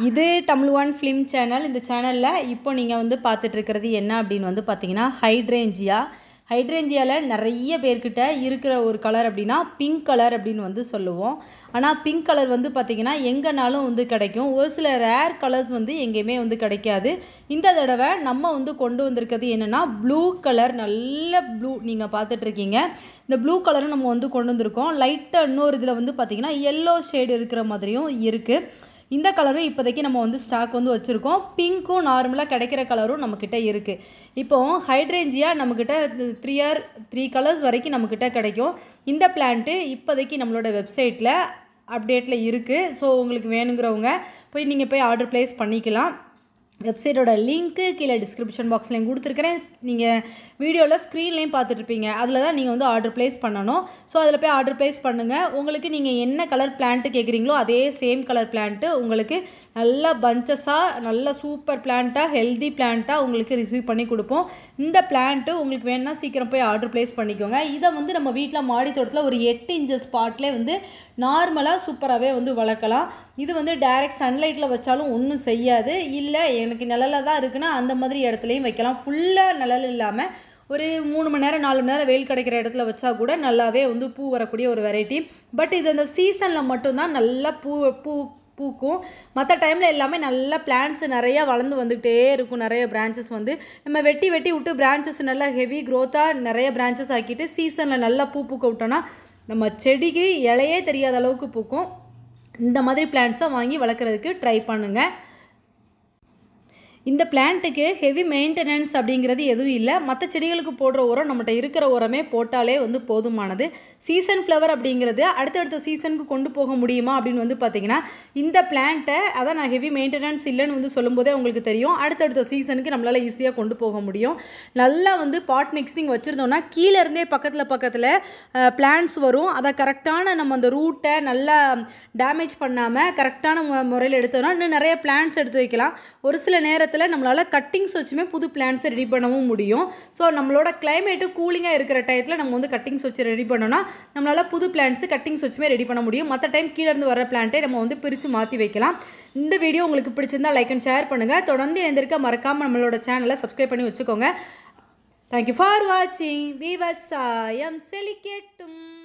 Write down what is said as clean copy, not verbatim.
இது Tamil one film channel. இந்த சேனலில் இப்போ நீங்கள் வந்து பார்த்துட்ருக்கிறது என்ன அப்படின்னு வந்து பார்த்தீங்கன்னா ஹைட்ரேஞ்சியாவில் நிறைய பேர்கிட்ட இருக்கிற ஒரு கலர் அப்படின்னா பிங்க் கலர் அப்படின்னு வந்து சொல்லுவோம். ஆனால் பிங்க் கலர் வந்து பார்த்திங்கன்னா எங்கேனாலும் வந்து கிடைக்கும். ஒரு சில ரேர் கலர்ஸ் வந்து எங்கேயுமே வந்து கிடைக்காது. இந்த தடவை நம்ம வந்து கொண்டு வந்திருக்கிறது என்னென்னா ப்ளூ கலர், நல்ல ப்ளூ நீங்கள் பார்த்துட்ருக்கீங்க. இந்த ப்ளூ கலரும் நம்ம வந்து கொண்டு வந்திருக்கோம். லைட்டாக இன்னொரு இதில் வந்து பார்த்திங்கன்னா எல்லோ ஷேடு இருக்கிற மாதிரியும் இருக்குது. இந்த கலரும் இப்போதைக்கு நம்ம வந்து ஸ்டாக் வந்து வச்சுருக்கோம். பிங்க்கும் நார்மலாக கிடைக்கிற கலரும் நம்மக்கிட்ட இருக்குது. இப்போது ஹைட்ரேஞ்சியா நம்மக்கிட்ட 3 கலர்ஸ் வரைக்கும் நம்மக்கிட்ட கிடைக்கும். இந்த பிளான்ட்டு இப்போதைக்கு நம்மளோட வெப்சைட்டில் அப்டேட்டில் இருக்குது. ஸோ உங்களுக்கு வேணுங்கிறவங்க நீங்கள் போய் ஆர்டர் ப்ளேஸ் பண்ணிக்கலாம். வெப்சைட்டோட லிங்க்கு கீழே டிஸ்கிரிப்ஷன் பாக்ஸ்லையும் கொடுத்துருக்குறேன். நீங்கள் வீடியோவில் ஸ்க்ரீன்லேயும் பார்த்துட்ருப்பீங்க. அதில் தான் நீங்கள் வந்து ஆர்டர் ப்ளேஸ் பண்ணணும். ஸோ அதில் போய் ஆர்டர் ப்ளேஸ் பண்ணுங்கள். உங்களுக்கு நீங்கள் என்ன கலர் பிளான்ட்டு கேட்குறீங்களோ அதே சேம் கலர் பிளான்ட்டு உங்களுக்கு நல்ல பஞ்சஸாக, நல்ல சூப்பர் பிளான்ட்டாக, ஹெல்தி பிளான்ட்டாக உங்களுக்கு ரிசீவ் பண்ணி கொடுப்போம். இந்த பிளான்ட்டு உங்களுக்கு வேணுன்னா சீக்கிரம் போய் ஆர்டர் ப்ளேஸ் பண்ணிக்கோங்க. இதை வந்து நம்ம வீட்டில் மாடி தோட்டத்தில் ஒரு 8 இன்ச்சஸ் ஸ்பாட்லேயே வந்து நார்மலாக சூப்பராகவே வந்து வளர்க்கலாம். இது வந்து டைரக்ட் சன்லைட்டில் வச்சாலும் ஒன்றும் செய்யாது. இல்லை எனக்கு நிழலில் தான் இருக்குன்னா அந்த மாதிரி இடத்துலையும் வைக்கலாம். ஃபுல்லாக நிழல் இல்லாமல் ஒரு 3 மணி நேரம் 4 மணி நேரம் வெயில் கிடைக்கிற இடத்துல வச்சா கூட நல்லாவே வந்து பூ வரக்கூடிய ஒரு வெரைட்டி. பட் இது அந்த சீசனில் மட்டும்தான் நல்லா பூக்கும். மற்ற டைமில் எல்லாமே நல்லா பிளான்ட்ஸ் நிறையா வளர்ந்து வந்துகிட்டே இருக்கும். நிறைய பிரான்ச்சஸ் வந்து நம்ம வெட்டி விட்டு பிரான்ச்சஸ் நல்லா ஹெவி க்ரோத்தாக நிறைய பிரான்ச்சஸ் ஆக்கிட்டு சீசனில் நல்லா பூக்க விட்டோன்னா நம்ம செடிக்கு இலையே தெரியாத அளவுக்கு பூக்கும். இந்த மாதிரி பிளான்ட்ஸை வாங்கி வளர்க்குறதுக்கு ட்ரை பண்ணுங்கள். இந்த பிளான்ட்டுக்கு ஹெவி மெயின்டெனன்ஸ் அப்படிங்கிறது எதுவும் இல்லை. மற்ற செடிகளுக்கு போடுற உரம் நம்மகிட்ட இருக்கிற உரமே போட்டாலே வந்து போதுமானது. சீசன் ஃப்ளவர் அப்படிங்கிறது அடுத்தடுத்த சீசனுக்கு கொண்டு போக முடியுமா அப்படின்னு வந்து பார்த்திங்கன்னா இந்த பிளான்ட்டை அதான் நான் ஹெவி மெயின்டெனன்ஸ் இல்லைன்னு வந்து சொல்லும்போதே உங்களுக்கு தெரியும். அடுத்தடுத்த சீசனுக்கு நம்மளால் ஈஸியாக கொண்டு போக முடியும். நல்லா வந்து பாட் மிக்சிங் வச்சுருந்தோம்னா கீழே இருந்தே பக்கத்தில் பிளான்ட்ஸ் வரும். அதை கரெக்டான நம்ம அந்த ரூட்டை நல்லா டேமேஜ் பண்ணாமல் கரெக்டான முறையில் எடுத்தோம்னா இன்னும் நிறைய பிளான்ட்ஸ் எடுத்து வைக்கலாம். ஒரு சில நேரத்தில் நம்மளால் கட்டிங்ஸ் வச்சுமே புது பிளான்ட்ஸை ரெடி பண்ணவும் முடியும். ஸோ நம்மளோட கிளைமேட்டு கூலிங்காக இருக்கிற டயத்தில் நம்ம வந்து கட்டிங்ஸ் வச்சு ரெடி பண்ணோன்னா நம்மளால் புது பிளான்ட்ஸு கட்டிங்ஸ் வச்சுமே ரெடி பண்ண முடியும். மற்ற டைம் கீழே இருந்து வர பிளான்ட்டை நம்ம வந்து பிரித்து மாற்றி வைக்கலாம். இந்த வீடியோ உங்களுக்கு பிடிச்சிருந்தால் லைக் அண்ட் ஷேர் பண்ணுங்கள். தொடர்ந்து இணைந்திருக்க மறக்காமல் நம்மளோட சேனலை சப்ஸ்கிரைப் பண்ணி வச்சுக்கோங்க. தேங்க்யூ ஃபார் வாட்சிங். விவசாயம் செழிக்கட்டும்.